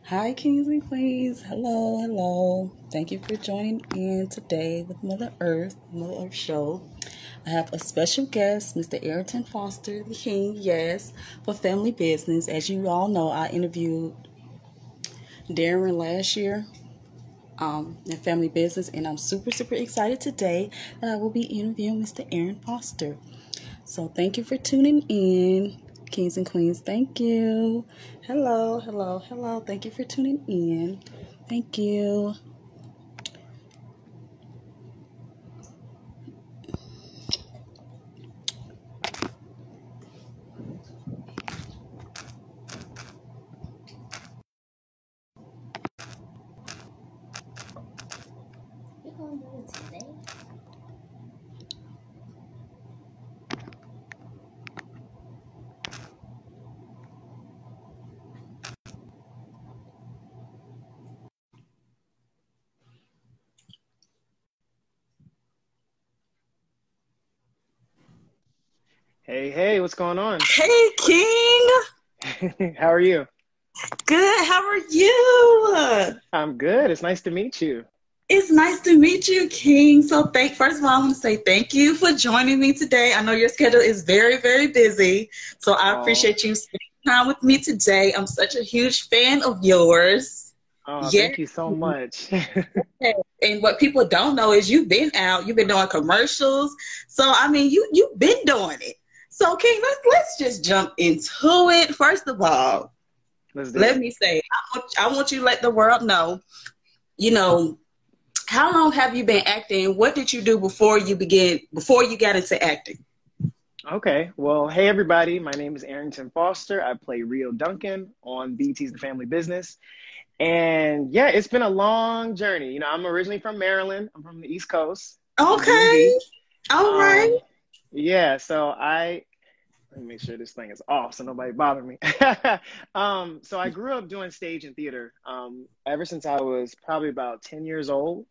Hi, kings and queens. Hello, hello. Thank you for joining in today with Mother Earth Show. I have a special guest, Mr. Ayrton Foster, the king, yes, for family business. As you all know, I interviewed Darren last year in family business, and I'm super, super excited today that I will be interviewing Mr. Aaron Foster. So thank you for tuning in, kings and queens. Thank you. Hello, hello, hello. Thank you for tuning in. Thank you. Hey, hey, what's going on? Hey, King. How are you? Good. How are you? I'm good. It's nice to meet you. It's nice to meet you, King. First of all, I want to say thank you for joining me today. I know your schedule is very, very busy, so I Oh, appreciate you spending time with me today. I'm such a huge fan of yours. oh, Yeah. thank you so much. And what people don't know is you've been doing commercials. So I mean, you've been doing it. So King, let's just jump into it. First of all, Let's do let it. me say, I want you to let the world know, you know, how long have you been acting? What did you do before you got into acting? Okay. Well, hey, everybody. My name is Arrington Foster. I play Rio Duncan on BT's The Family Business. And yeah, it's been a long journey. I'm originally from Maryland. I'm from the East Coast, the DMV. Okay. All right. Yeah, let me make sure this thing is off so nobody bother me. So I grew up doing stage and theater ever since I was probably about 10 years old.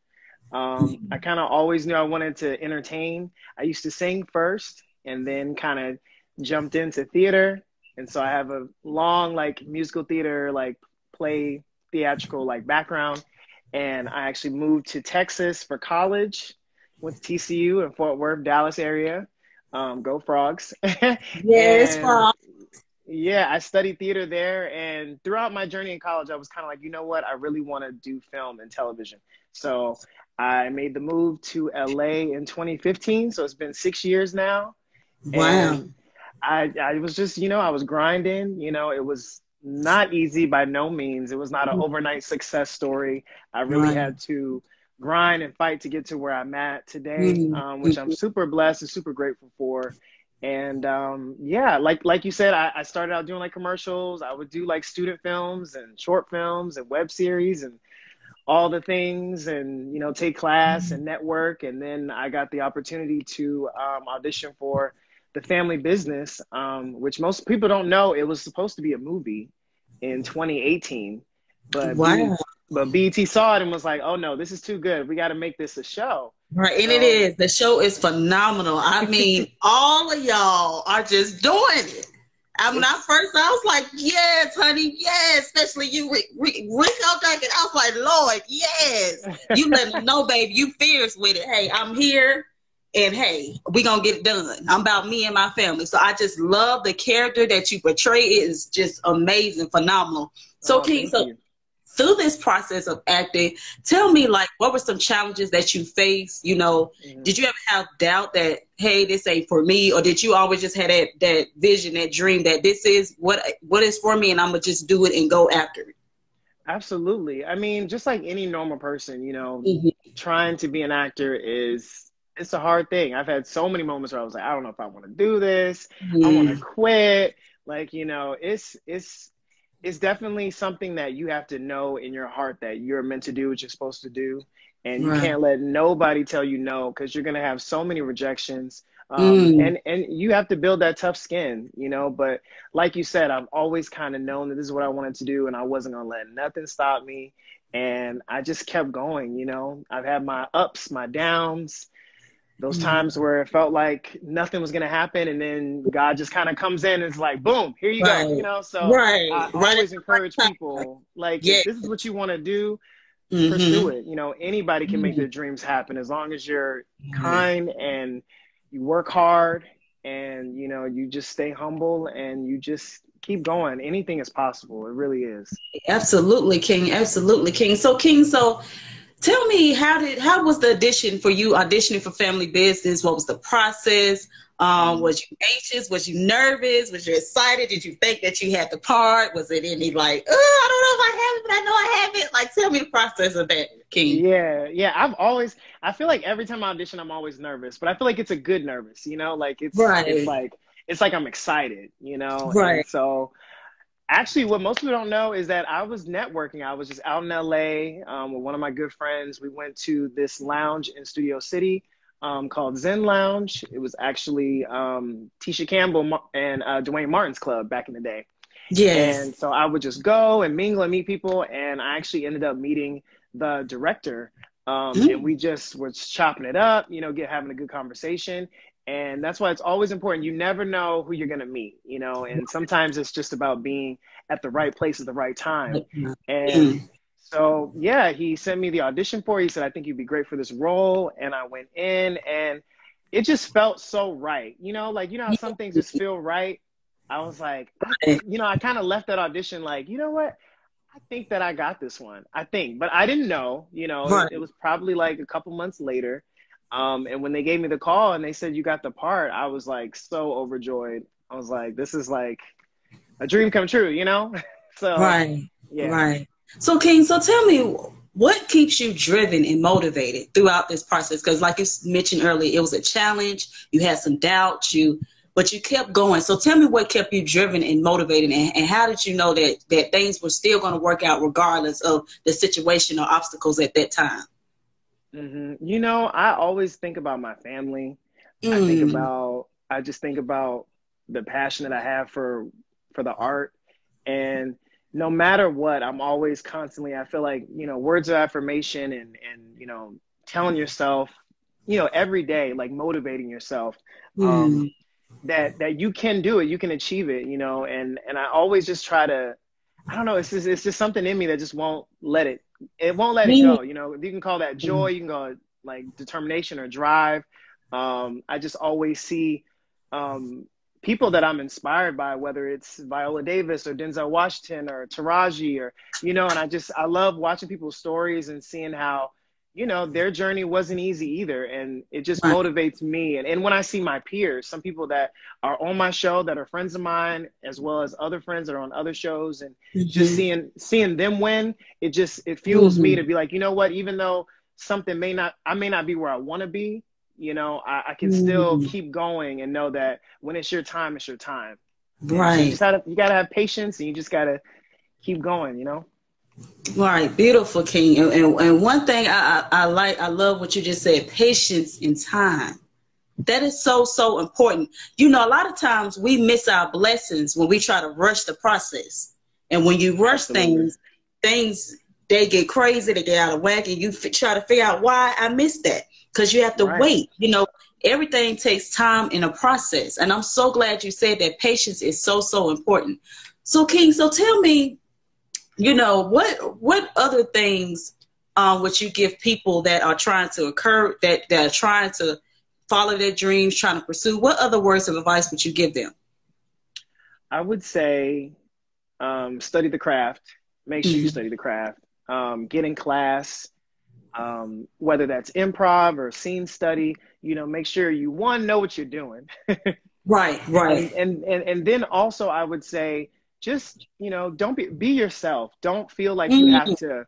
I kind of always knew I wanted to entertain. I used to sing first and then kind of jumped into theater. And so I have a long like musical theater, like play theatrical like background. And I actually moved to Texas for college, went to TCU in Fort Worth, Dallas area. Go Frogs. Yes, And Frog. yeah, I studied theater there. And throughout my journey in college, I was kind of like, you know what? I really want to do film and television. So I made the move to LA in 2015. So it's been 6 years now. Wow. And I was just, I was grinding. It was not easy by no means. It was not an overnight success story. I really Right. had to grind and fight to get to where I'm at today, Mhm. which I'm super blessed and super grateful for. And yeah, like you said, I started out doing like commercials. I would do like student films and short films and web series and all the things and take class and network, and then I got the opportunity to audition for the family business, which most people don't know. It was supposed to be a movie in 2018, but Wow. BET saw it and was like, oh no, this is too good, we got to make this a show. Right, and it So is. The show is phenomenal. I mean, all of y'all are just doing it. When I it's first, I was like, yes, honey, yes. Especially you, Rico Duncan. I was like, Lord, yes. You let me know, baby. You fierce with it. Hey, I'm here, and hey, we gonna get it done. I'm about me and my family. So I just love the character that you portray. It is just amazing, phenomenal. So, oh, King, thank so you. through this process of acting, tell me, like, what were some challenges that you faced? Mhm. Did you ever have doubt that, hey, this ain't for me, or did you always just have that vision, that dream that this is what is for me, and I'm gonna just do it and go after it? Absolutely. I mean, just like any normal person, Mm-hmm. trying to be an actor it's a hard thing. I've had so many moments where I was like, I don't know if I want to do this. I want to Mm-hmm. quit. Like, it's definitely something that you have to know in your heart that you're meant to do what you're supposed to do. And you Right. can't let nobody tell you no, because you're gonna have so many rejections. Mm. And you have to build that tough skin. But like you said, I've always kind of known that this is what I wanted to do, and I wasn't gonna let nothing stop me. And I just kept going. I've had my ups, my downs, those times where it felt like nothing was going to happen, and then God just kind of comes in and it's like, boom, here you go, Right. so I Right. Right at always the encourage right time. people, like, Yeah. if this is what you want to do, pursue Mm-hmm. it. Anybody can make their dreams happen as long as you're kind and you work hard, and you just stay humble and you just keep going. Anything is possible. It really is. Absolutely, King. Absolutely, King. So, King, so tell me, how was the audition for you auditioning for Family Business? What was the process? Mhm. Was you anxious? Was you nervous? Was you excited? Did you think that you had the part? Was it any like, oh, I don't know if I have it, but I know I have it? Like, tell me the process of that, King. Yeah. I feel like every time I audition, I'm always nervous, but I feel like it's a good nervous, like Right, it's like I'm excited, and right. so actually, what most people don't know is that I was networking. I was just out in LA with one of my good friends. We went to this lounge in Studio City called Zen Lounge. It was actually Tisha Campbell and Dwayne Martin's club back in the day. Yes. And so I would just go and mingle and meet people. And I actually ended up meeting the director. And Mm, we just were chopping it up, having a good conversation. And that's why it's always important. You never know who you're going to meet, and sometimes it's just about being at the right place at the right time. And mm, so, yeah, he sent me the audition for it. He said, I think you'd be great for this role. And I went in and it just felt so right. Like, how some things just feel right. I was like, I kind of left that audition like, you know what? I think that I got this one. I think, but I didn't know, right. it was probably like a couple months later. And when they gave me the call and they said you got the part, I was like so overjoyed. I was like, this is like a dream come true. So, Right, yeah. right. So, King, so tell me, what keeps you driven and motivated throughout this process? Because, like you mentioned earlier, it was a challenge. You had some doubts, but you kept going. So, tell me what kept you driven and motivated, and how did you know that things were still going to work out regardless of the situation or obstacles at that time? I always think about my family. Mm, I just think about the passion that I have for the art. And no matter what, I'm always constantly, I feel like, words of affirmation and telling yourself, every day, like motivating yourself, um, mm, that you can do it, you can achieve it, and I always just try to, I don't know, it's just something in me that just it won't let it mm, go. You can call that joy, you can call it like determination or drive. I just always see um, people that I'm inspired by, whether it's Viola Davis or Denzel Washington or Taraji and I love watching people's stories and seeing how, their journey wasn't easy either. And it just right. motivates me. And when I see my peers, some people that are on my show that are friends of mine, as well as other friends that are on other shows, and just Mm-hmm, seeing them win, it fuels me mm-hmm, to be like, you know what, even though I may not be where I want to be, I can still mm, keep going and know that when it's your time, it's your time. And so right. you gotta have patience and you just gotta keep going. Right, beautiful, King. And one thing I like, I love what you just said, patience and time. That is so, so important. A lot of times we miss our blessings when we try to rush the process. And when you rush Absolutely. things, they get crazy, they get out of whack, and you try to figure out why I missed that. Because you have to Right. wait. Everything takes time in a process. And I'm so glad you said that patience is so, so important. So, King, so tell me, what other things would you give people that are trying to that are trying to follow their dreams, trying to pursue? What other words of advice would you give them? I would say study the craft. Make sure you Hmm. study the craft. Get in class, whether that's improv or scene study. Make sure you know what you're doing. Right, and right. and and and then also I would say just don't be yourself. Don't feel like you have Mm, to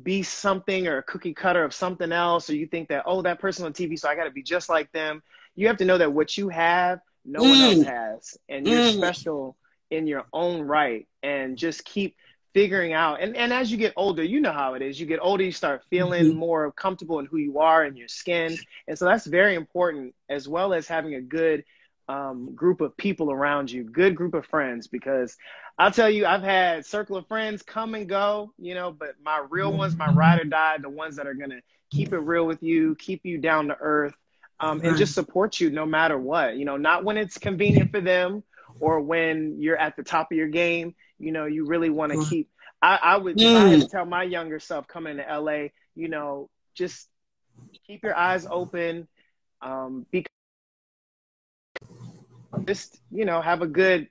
be something or a cookie cutter of something else, or you think that, oh, that person on TV, so I got to be just like them. You have to know that what you have no one else mm, has, and you're mm, special in your own right. And just keep figuring out, and as you get older, you know how it is, you get older, you start feeling mm, more comfortable in who you are and your skin. And so that's very important, as well as having a good group of people around you, good group of friends, because I'll tell you, I've had circle of friends come and go, but my real ones, my ride or die, the ones that are going to keep it real with you, keep you down to earth, and just support you no matter what. You know, not when it's convenient for them or when you're at the top of your game. You know, you really want to keep. I would, if I had to tell my younger self coming to LA, you know, just keep your eyes open. Because just, you know, have a good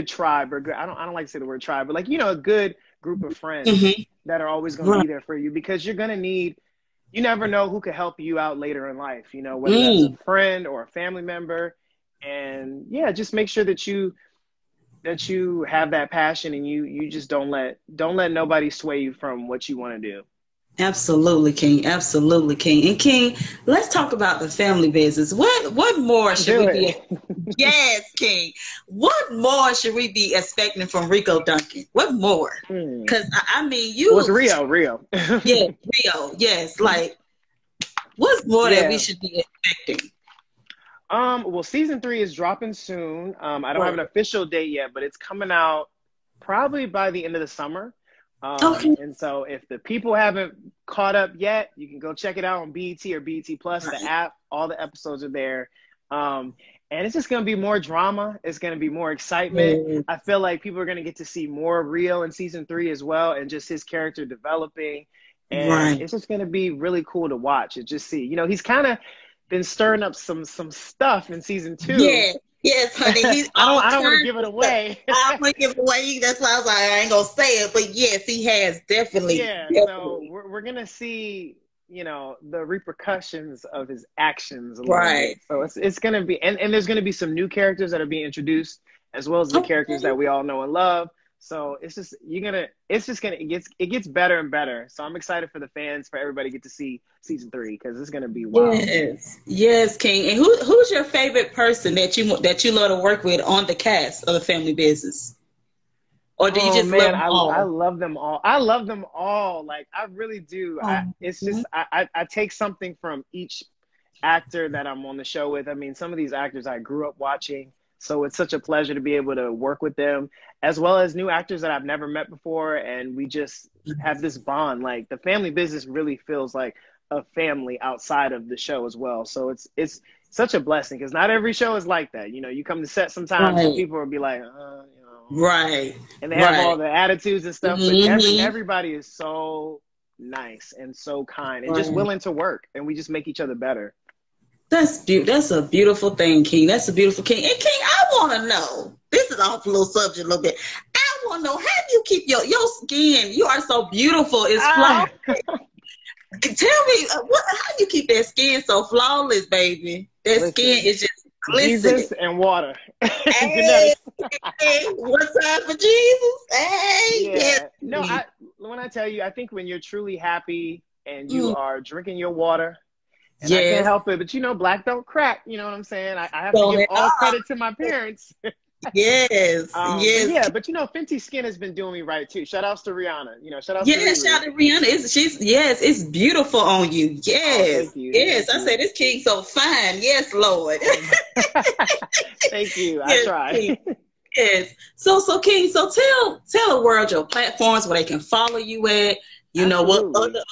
tribe, or good, I don't like to say the word tribe, but like, you know, a good group of friends that are always going to be there for you, because you're going to need, you never know who could help you out later in life, you know, whether that's a friend or a family member. And yeah, just make sure that you have that passion, and you just don't let nobody sway you from what you want to do. Absolutely, King. Absolutely, King. And King, let's talk about the family business. What more should we be? Yes, King. What more should we be expecting from Rico Duncan? What more? Because I mean, you. What's Rio? Yeah, Rio. Yes, like what's more that we should be expecting? Well, season 3 is dropping soon. I don't have an official date yet, but it's coming out probably by the end of the summer. Okay. And so if the people haven't caught up yet, you can go check it out on BET or BET Plus, the app. All the episodes are there. And it's just going to be more drama. It's going to be more excitement. I feel like people are going to get to see more of Rio in season 3 as well, and just his character developing. And it's just going to be really cool to watch and just see. You know, he's kind of been stirring up some stuff in season 2. Yeah. Yes, honey. He's I don't want to give it away. I don't want to give it away. That's why I was like, I ain't going to say it. But yes, he has definitely. Yeah, definitely. so we're going to see, you know, the repercussions of his actions a little bit. So it's going to be, and there's going to be some new characters that are being introduced, as well as the characters that we all know and love. So it's just, it gets better and better. So I'm excited for the fans, for everybody to get to see season 3, because it's going to be wild. Yes, King. And who's your favorite person that you love to work with on the cast of the family business? Or do you just love them all? I love them all. I love them all. Like, I really do. It's just, I take something from each actor that I'm on the show with. I mean, some of these actors I grew up watching. So it's such a pleasure to be able to work with them, as well as new actors that I've never met before. And we just have this bond. Like, the family business really feels like a family outside of the show as well. So it's such a blessing, because not every show is like that. You know, you come to set sometimes and people will be like, you know. And they have all the attitudes and stuff. But everybody is so nice and so kind and just willing to work. And we just make each other better. That's a beautiful thing, King. That's a beautiful King. And King, I want to know, this is off a little subject a little bit. I want to know, how do you keep your skin? You are so beautiful. It's flawless. Tell me, how do you keep that skin so flawless, baby? That skin is just glistening. Jesus and water. Hey, what's up for Jesus? Hey, No, when I tell you, I think when you're truly happy and you are drinking your water, and I can't help it, but you know, black don't crack. You know what I'm saying? I have to give all credit to my parents. Yes. But you know, Fenty Skin has been doing me right too. Shout outs to Rihanna. You know, shout out to Rihanna. It's beautiful on you. Yes. Thank you. Yes. I say this King so fine. Yes, Lord. Thank you. I try. King. Yes. So King, tell the world your platforms where they can follow you at. You know, what other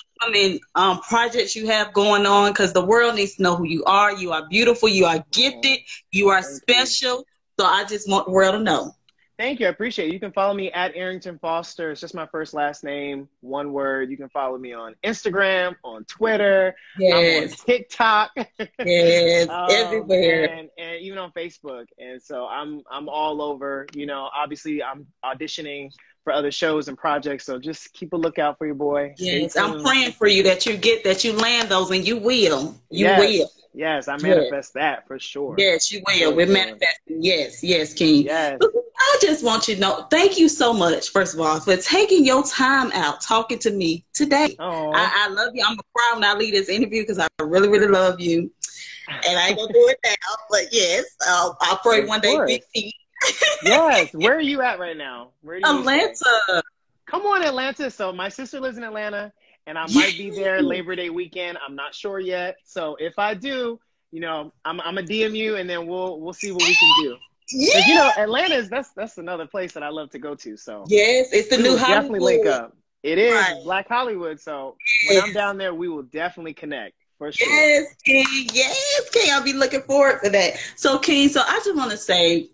projects you have going on, because the world needs to know who you are. You are beautiful. You are gifted. You are special. So I just want the world to know. Thank you. I appreciate it. You can follow me at Arrington Foster. It's just my first last name, one word. You can follow me on Instagram, on Twitter. I'm on TikTok. Yes, everywhere. And even on Facebook. And so I'm all over. You know, obviously I'm auditioning for other shows and projects. So just keep a lookout for your boy. Yes, I'm praying for you that you land those, and you will. You will. Yes, I manifest that for sure. Yes, you will. We're manifesting. Yes, King. Yes. I just want you to know, thank you so much, first of all, for taking your time out talking to me today. I love you. I'm going to cry when I leave this interview, because I really, really love you. And I ain't going to do it now, but yes, I'll pray one day big feet. Yes. Where are you at right now? Where do you Atlanta. stay? Come on, Atlanta. So my sister lives in Atlanta, and I might be there Labor Day weekend. I'm not sure yet. So if I do, you know, I'm a DM you, and then we'll see what we can do. Yeah. You know, Atlanta is that's another place that I love to go to. So yes, it's the new Hollywood. Definitely link up. It is Black Hollywood. So when I'm down there, we will definitely connect for sure. Yes, King. Yes, King. I'll be looking forward for that. So, King, so I just want to say,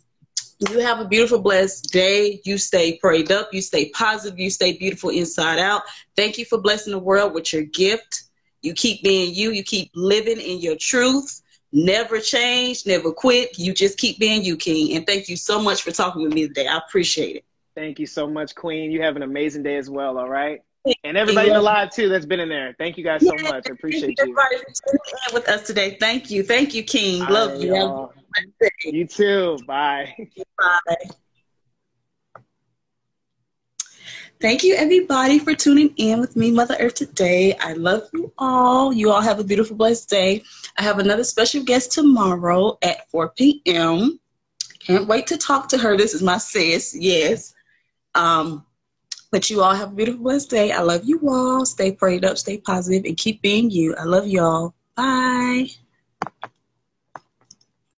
you have a beautiful, blessed day. You stay prayed up. You stay positive. You stay beautiful inside out. Thank you for blessing the world with your gift. You keep being you. You keep living in your truth. Never change. Never quit. You just keep being you, King. And thank you so much for talking with me today. I appreciate it. Thank you so much, Queen. You have an amazing day as well, all right? And everybody in the live, too, that's been in there. Thank you guys so much. I appreciate you. Everybody for tuning in with us today. Thank you. Thank you, King. All Love right, you. y'all. You too. Bye. Bye. Thank you, everybody, for tuning in with me, Mother Earth, today. I love you all. You all have a beautiful, blessed day. I have another special guest tomorrow at 4 p.m. Can't wait to talk to her. This is my sis, yes. But you all have a beautiful, blessed day. I love you all. Stay prayed up, stay positive, and keep being you. I love you all. Bye.